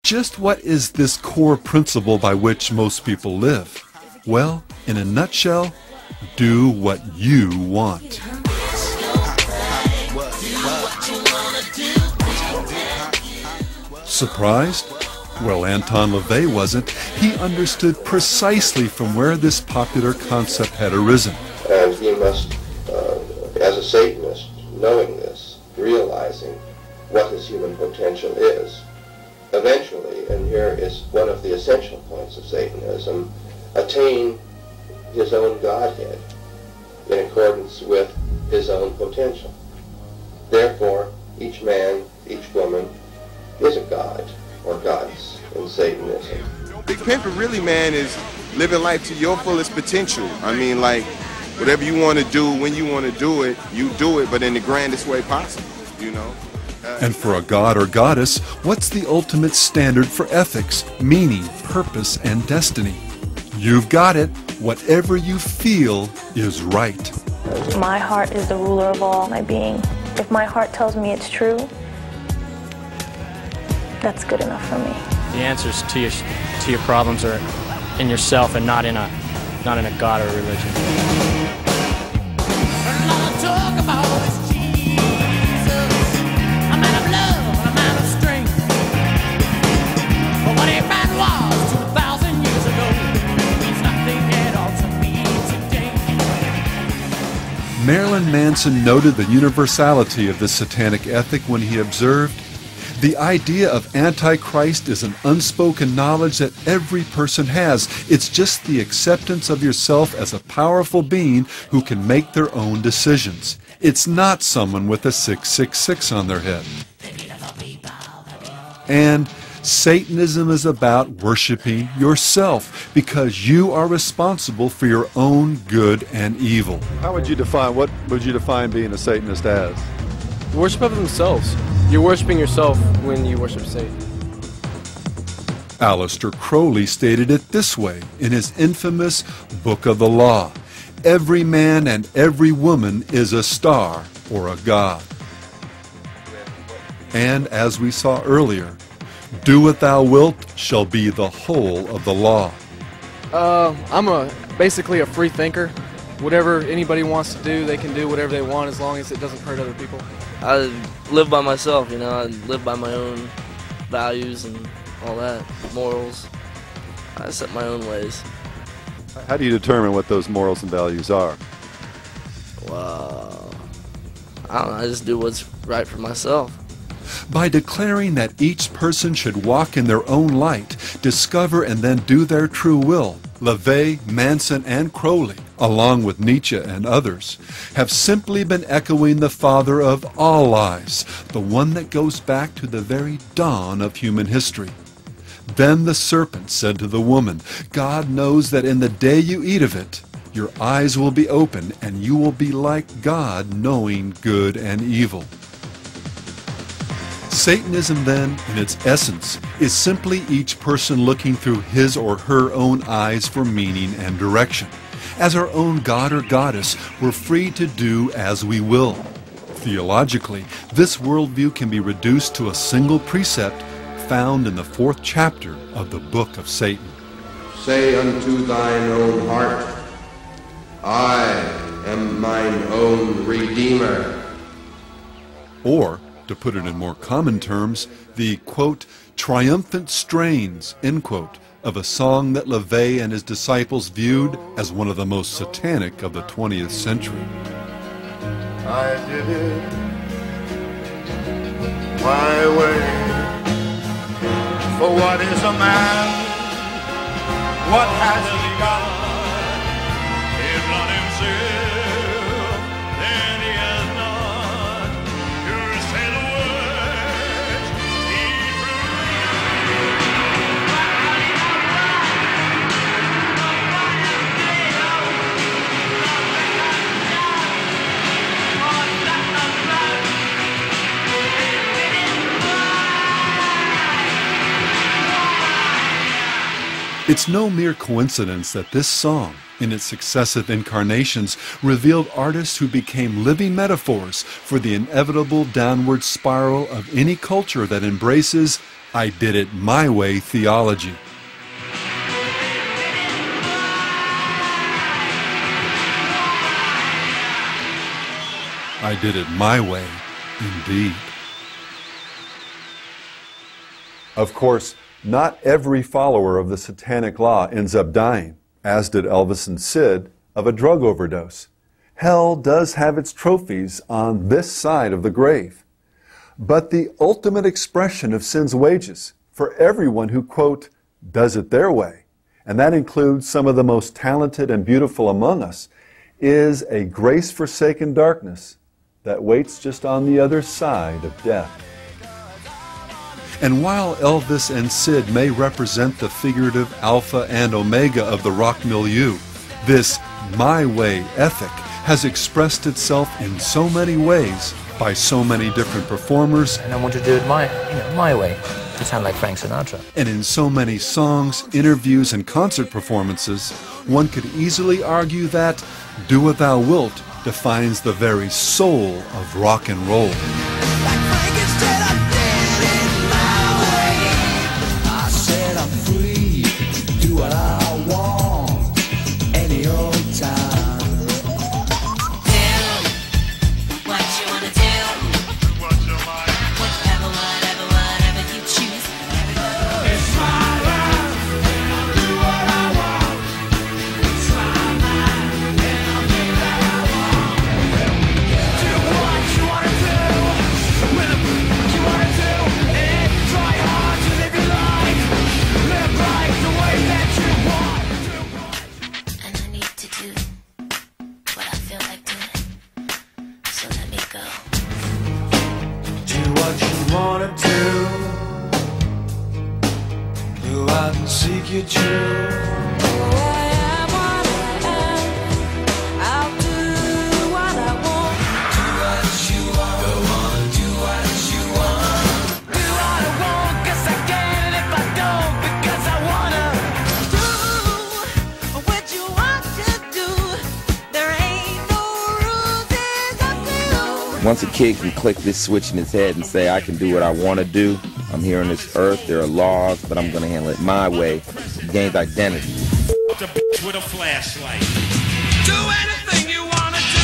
Just what is this core principle by which most people live? Well, in a nutshell, do what you want. Surprised? Well, Anton LaVey wasn't. He understood precisely from where this popular concept had arisen. And he must, as a Satanist, knowing this, realizing what his human potential is, eventually, and here is one of the essential points of Satanism, attain his own Godhead in accordance with his own potential. Therefore, each man, each woman is a god or goddess in Satanism. Big Pimpin' really, man, is living life to your fullest potential. I mean, like, whatever you want to do, when you want to do it, you do it, but in the grandest way possible, you know? And for a god or goddess, what's the ultimate standard for ethics, meaning, purpose, and destiny? You've got it. Whatever you feel is right. My heart is the ruler of all my being. If my heart tells me it's true, that's good enough for me. The answers to your problems are in yourself and not in a god or a religion. Marilyn Manson noted the universality of the Satanic ethic when he observed, "The idea of Antichrist is an unspoken knowledge that every person has. It's just the acceptance of yourself as a powerful being who can make their own decisions. It's not someone with a 666 on their head." And Satanism is about worshiping yourself because you are responsible for your own good and evil. What would you define being a Satanist as? Worship of themselves. You're worshiping yourself when you worship Satan. Aleister Crowley stated it this way in his infamous Book of the Law: "Every man and every woman is a star or a god." And as we saw earlier, "Do what thou wilt" shall be the whole of the law. I'm basically a free thinker. Whatever anybody wants to do, they can do whatever they want as long as it doesn't hurt other people. I live by myself, you know. I live by my own values and all that, morals. I set my own ways. How do you determine what those morals and values are? Well, I don't know. I just do what's right for myself. By declaring that each person should walk in their own light, discover and then do their true will, LaVey, Manson, and Crowley, along with Nietzsche and others, have simply been echoing the father of all lies, the one that goes back to the very dawn of human history. Then the serpent said to the woman, "God knows that in the day you eat of it, your eyes will be open and you will be like God, knowing good and evil." Satanism, then, in its essence, is simply each person looking through his or her own eyes for meaning and direction. As our own god or goddess, we're free to do as we will. Theologically, this worldview can be reduced to a single precept found in the 4th chapter of the Book of Satan. Say unto thine own heart, I am mine own Redeemer. Or, to put it in more common terms, the, quote, triumphant strains, end quote, of a song that LaVey and his disciples viewed as one of the most satanic of the 20th century. I did it my way. For what is a man? What has he got? If not himself, then he has not. You say the words he It's no mere coincidence that this song, in its successive incarnations, revealed artists who became living metaphors for the inevitable downward spiral of any culture that embraces I did it my way theology. I did it my way, indeed. Of course, not every follower of the Satanic law ends up dying, as did Elvis and Sid, of a drug overdose. Hell does have its trophies on this side of the grave. But the ultimate expression of sin's wages for everyone who, quote, does it their way, and that includes some of the most talented and beautiful among us, is a grace-forsaken darkness that waits just on the other side of death. And while Elvis and Sid may represent the figurative alpha and omega of the rock milieu, this my way ethic has expressed itself in so many ways by so many different performers. And I want to do it my way, to sound like Frank Sinatra. And in so many songs, interviews, and concert performances, one could easily argue that Do What Thou Wilt defines the very soul of rock and roll. Go out and seek your truth. I am what I am. I'll do what I want. Do what you want. Go on, do what you want. Do what I want, 'cause I can. And if I don't, because I wanna. Do what you want to do. There ain't no rules, it's up to you. Once a kid can click this switch in his head and say, I can do what I want to do, I'm here on this earth, there are laws, but I'm going to handle it my way. He gains identity. The bitch with a flashlight. Do anything you want to do.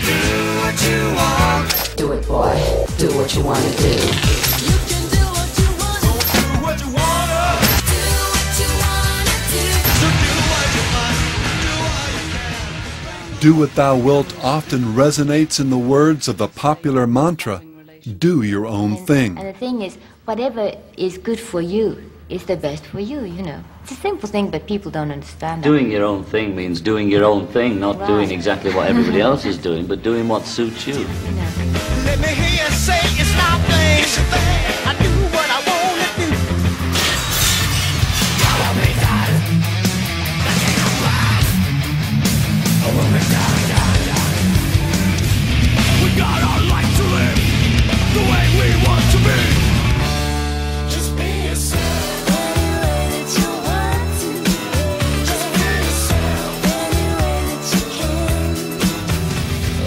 Do what you want. Do it, boy. Do what you want to do. You can do what you want. So do what you want to. Do what you want to do. So do what you must. Do what you can. Do What Thou Wilt often resonates in the words of the popular mantra, do your own thing. And the thing is, whatever is good for you is the best for you, you know. It's a simple thing, but people don't understand that. Doing your own thing means doing your own thing, not doing exactly what everybody else is doing, but doing what suits you. Let me hear you say it's not thing. It's a thing. I do what I want to do. Follow me, darling. Follow me, darling. We got our life to live the way we want to be. Just be yourself any way that you want to. Just be yourself any way that you can.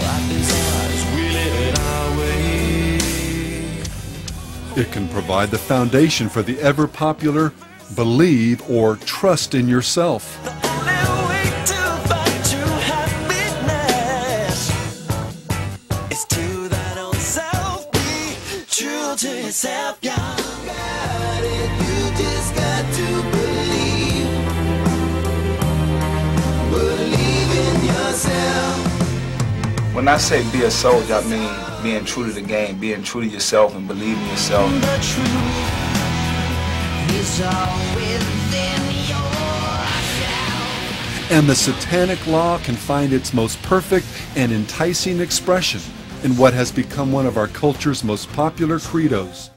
Life is ours, we live it our way. It can provide the foundation for the ever-popular believe or trust in yourself. The only way to find true happiness is to that own self. Be true to yourself, yeah. Got it, you just got to believe. Believe in yourself. When I say be a soldier, I mean being true to the game, being true to yourself and believing in yourself. The truth is all within yourself. And the Satanic law can find its most perfect and enticing expression in what has become one of our culture's most popular credos,